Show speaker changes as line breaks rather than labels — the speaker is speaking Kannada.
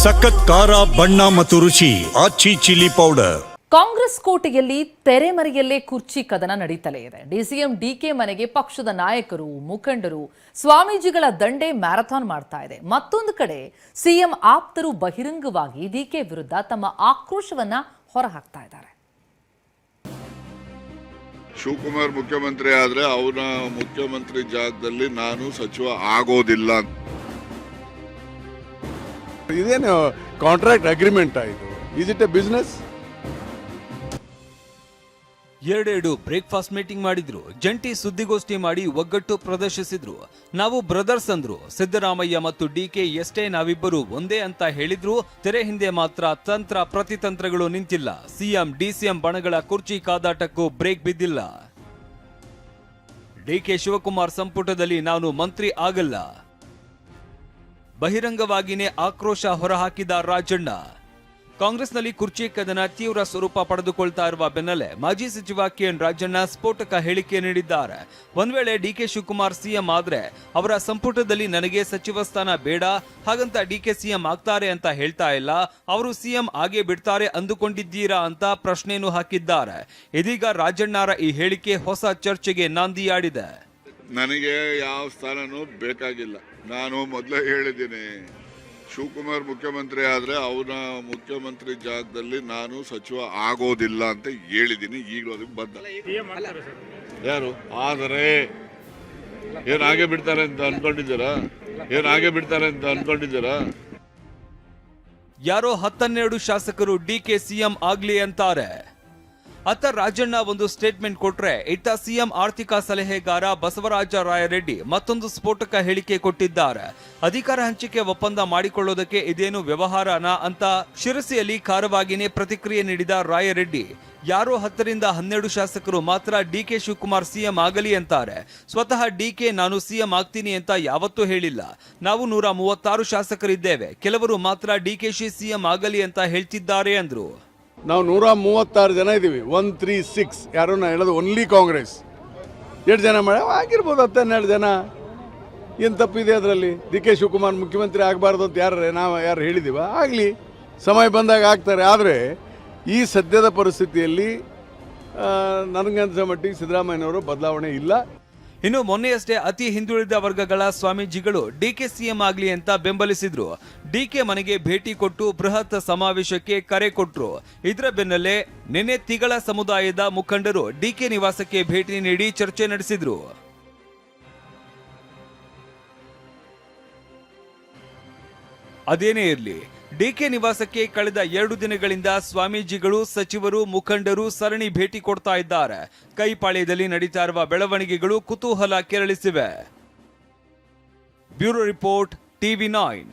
ಸಖತ್ ಖಾರ ಬಣ್ಣ ಮತ್ತು ರುಚಿ ಆಚಿ ಚಿಲ್ಲಿ ಪೌಡರ್.
ಕಾಂಗ್ರೆಸ್ ಕೋಟೆಯಲ್ಲಿ ತೆರೆಮರೆಯಲ್ಲೇ ಕುರ್ಚಿ ಕದನ ನಡೀತಲೇ ಇದೆ. ಡಿಸಿಎಂ ಡಿಕೆ ಮನೆಗೆ ಪಕ್ಷದ ನಾಯಕರು, ಮುಖಂಡರು, ಸ್ವಾಮೀಜಿಗಳ ದಂಡೆ ಮ್ಯಾರಥಾನ್ ಮಾಡ್ತಾ ಇದೆ. ಮತ್ತೊಂದು ಕಡೆ ಸಿಎಂ ಆಪ್ತರು ಬಹಿರಂಗವಾಗಿ ಡಿಕೆ ವಿರುದ್ಧ ತಮ್ಮ ಆಕ್ರೋಶವನ್ನ ಹೊರಹಾಕ್ತಾ ಇದ್ದಾರೆ.
ಶಿವಕುಮಾರ್ ಮುಖ್ಯಮಂತ್ರಿ ಆದ್ರೆ ಅವನ ಮುಖ್ಯಮಂತ್ರಿ ಜಾಗದಲ್ಲಿ ನಾನು ಸಚಿವ ಆಗೋದಿಲ್ಲ.
ಇದೇನು ಕಾಂಟ್ರಾಕ್ಟ್ ಅಗ್ರಿಮೆಂಟ್ ಆಯಿತು? Is it A business?
ಎರಡೆರಡು ಬ್ರೇಕ್ಫಾಸ್ಟ್ ಮೀಟಿಂಗ್ ಮಾಡಿದ್ರು, ಜಂಟಿ ಸುದ್ದಿಗೋಷ್ಠಿ ಮಾಡಿ ಒಗ್ಗಟ್ಟು ಪ್ರದರ್ಶಿಸಿದ್ರು. ನಾವು ಬ್ರದರ್ಸ್ ಅಂದ್ರು. ಸಿದ್ದರಾಮಯ್ಯ ಮತ್ತು ಡಿಕೆ ಎಷ್ಟೇ ನಾವಿಬ್ಬರು ಒಂದೇ ಅಂತ ಹೇಳಿದ್ರು, ತೆರೆ ಹಿಂದೆ ಮಾತ್ರ ತಂತ್ರ ಪ್ರತಿತಂತ್ರಗಳು ನಿಂತಿಲ್ಲ. ಸಿಎಂ ಡಿಸಿಎಂ ಬಣಗಳ ಕುರ್ಚಿ ಕಾದಾಟಕ್ಕೂ ಬ್ರೇಕ್ ಬಿದ್ದಿಲ್ಲ. ಡಿಕೆ ಶಿವಕುಮಾರ್ ಸಂಪುಟದಲ್ಲಿ ನಾನು ಮಂತ್ರಿ ಆಗಲ್ಲ. ಬಹಿರಂಗವಾಗಿಯೇ ಆಕ್ರೋಶ ಹೊರಹಾಕಿದ ರಾಜಣ್ಣ. ಕಾಂಗ್ರೆಸ್ನಲ್ಲಿ ಕುರ್ಚಿ ಕದನ ತೀವ್ರ ಸ್ವರೂಪ ಪಡೆದುಕೊಳ್ತಾ ಇರುವ ಬೆನ್ನಲ್ಲೇ ಮಾಜಿ ಸಚಿವ ಕೆಎನ್ ರಾಜಣ್ಣ ಸ್ಫೋಟಕ ಹೇಳಿಕೆ ನೀಡಿದ್ದಾರೆ. ಒಂದ್ ವೇಳೆ ಡಿಕೆ ಶಿವಕುಮಾರ್ ಸಿಎಂ ಆದ್ರೆ ಅವರ ಸಂಪುಟದಲ್ಲಿ ನನಗೆ ಸಚಿವ ಸ್ಥಾನ ಬೇಡ, ಹಾಗಂತ ಡಿಕೆ ಸಿಎಂ ಆಗ್ತಾರೆ ಅಂತ ಹೇಳ್ತಾ ಇಲ್ಲ, ಅವರು ಸಿಎಂ ಆಗೇ ಬಿಡ್ತಾರೆ ಅಂದುಕೊಂಡಿದ್ದೀರಾ ಅಂತ ಪ್ರಶ್ನೆಯನ್ನು ಹಾಕಿದ್ದಾರೆ. ಇದೀಗ ರಾಜಣ್ಣರ ಈ ಹೇಳಿಕೆ ಹೊಸ ಚರ್ಚೆಗೆ ನಾಂದಿಯಾಡಿದೆ.
ನನಗೆ ಯಾವ ಸ್ಥಾನನೂ ಬೇಕಾಗಿಲ್ಲ. ನಾನು ಮೊದಲೇ ಹೇಳಿದ್ದೀನಿ, ಶಿವಕುಮಾರ್ ಮುಖ್ಯಮಂತ್ರಿ ಆದ್ರೆ ಅವನ ಮುಖ್ಯಮಂತ್ರಿ ಜಾಗದಲ್ಲಿ ನಾನು ಸಚಿವ ಆಗೋದಿಲ್ಲ ಅಂತ ಹೇಳಿದ್ದೀನಿ. ಈಗಲೂ ಅದಕ್ಕೆ ಬದ್ಧ. ಯಾರು ಆದರೆ ಏನಾಗೆ ಬಿಡ್ತಾರೆ ಅಂತ ಅನ್ಕೊಂಡಿದ್ದೀರಾ?
ಯಾರೋ 12 ಶಾಸಕರು ಡಿಕೆ ಸಿಎಂ ಆಗ್ಲಿ ಅಂತಾರೆ. ಅತ್ತ ರಾಜಣ್ಣ ಒಂದು ಸ್ಟೇಟ್ಮೆಂಟ್ ಕೊಟ್ರೆ, ಇತ್ತ ಸಿಎಂ ಆರ್ಥಿಕ ಸಲಹೆಗಾರ ಬಸವರಾಜ ರಾಯರೆಡ್ಡಿ ಮತ್ತೊಂದು ಸ್ಫೋಟಕ ಹೇಳಿಕೆ ಕೊಟ್ಟಿದ್ದಾರೆ. ಅಧಿಕಾರ ಹಂಚಿಕೆ ಒಪ್ಪಂದ ಮಾಡಿಕೊಳ್ಳೋದಕ್ಕೆ ಇದೇನು ವ್ಯವಹಾರನಾ ಅಂತ ಶಿರಸಿಯಲ್ಲಿ ಖಾರವಾಗಿಯೇ ಪ್ರತಿಕ್ರಿಯೆ ನೀಡಿದ ರಾಯರೆಡ್ಡಿ, ಯಾರೋ 10 ರಿಂದ 12 ಶಾಸಕರು ಮಾತ್ರ ಡಿಕೆ ಶಿವಕುಮಾರ್ ಸಿಎಂ ಆಗಲಿ ಅಂತಾರೆ. ಸ್ವತಃ ಡಿಕೆ ನಾನು ಸಿಎಂ ಆಗ್ತೀನಿ ಅಂತ ಯಾವತ್ತೂ ಹೇಳಿಲ್ಲ. ನಾವು 136 ಶಾಸಕರಿದ್ದೇವೆ, ಕೆಲವರು ಮಾತ್ರ ಡಿಕೆಶಿ ಸಿಎಂ ಆಗಲಿ ಅಂತ ಹೇಳ್ತಿದ್ದಾರೆ ಅಂದ್ರು.
ನಾವು 136 ಜನ ಇದ್ದೀವಿ. 136 ಯಾರೋ ನಾ ಹೇಳೋದು ಓನ್ಲಿ ಕಾಂಗ್ರೆಸ್. 2 ಜನ ಮಾಡಿ ಆಗಿರ್ಬೋದು, 10-12 ಜನ. ಏನು ತಪ್ಪಿದೆ ಅದರಲ್ಲಿ? ಡಿ.ಕೆ. ಶಿವಕುಮಾರ್ ಮುಖ್ಯಮಂತ್ರಿ ಆಗಬಾರ್ದು ಅಂತ ಯಾರು ಹೇಳಿದೀವ? ಆಗಲಿ, ಸಮಯ ಬಂದಾಗ ಆಗ್ತಾರೆ. ಆದರೆ ಈ ಸದ್ಯದ ಪರಿಸ್ಥಿತಿಯಲ್ಲಿ ನನಗನ್ಸೋ ಮಟ್ಟಿಗೆ ಸಿದ್ದರಾಮಯ್ಯನವರು ಬದಲಾವಣೆ ಇಲ್ಲ.
ಇನ್ನು ಮೊನ್ನೆಯಷ್ಟೇ ಅತಿ ಹಿಂದುಳಿದ ವರ್ಗಗಳ ಸ್ವಾಮೀಜಿಗಳು ಡಿಕೆ ಸಿಎಂ ಆಗ್ಲಿ ಅಂತ ಬೆಂಬಲಿಸಿದ್ರು. ಡಿಕೆ ಮನೆಗೆ ಭೇಟಿ ಕೊಟ್ಟು ಬೃಹತ್ ಸಮಾವೇಶಕ್ಕೆ ಕರೆ ಕೊಟ್ರು. ಇದರ ಬೆನ್ನಲ್ಲೇ ನಿನ್ನೆ ತಿಗಳ ಸಮುದಾಯದ ಮುಖಂಡರು ಡಿಕೆ ನಿವಾಸಕ್ಕೆ ಭೇಟಿ ನೀಡಿ ಚರ್ಚೆ ನಡೆಸಿದ್ರು. ಅದೇನೇ ಇರಲಿ, ಡಿಕೆ ನಿವಾಸಕ್ಕೆ ಕಳೆದ 2 ದಿನಗಳಿಂದ ಸ್ವಾಮೀಜಿಗಳು, ಸಚಿವರು, ಮುಖಂಡರು ಸರಣಿ ಭೇಟಿ ಕೊಡ್ತಾ ಇದ್ದಾರೆ. ಕೈಪಾಳ್ಯದಲ್ಲಿ ನಡೀತಾ ಇರುವ ಬೆಳವಣಿಗೆಗಳು ಕುತೂಹಲ ಕೆರಳಿಸಿವೆ. Bureau report, TV9.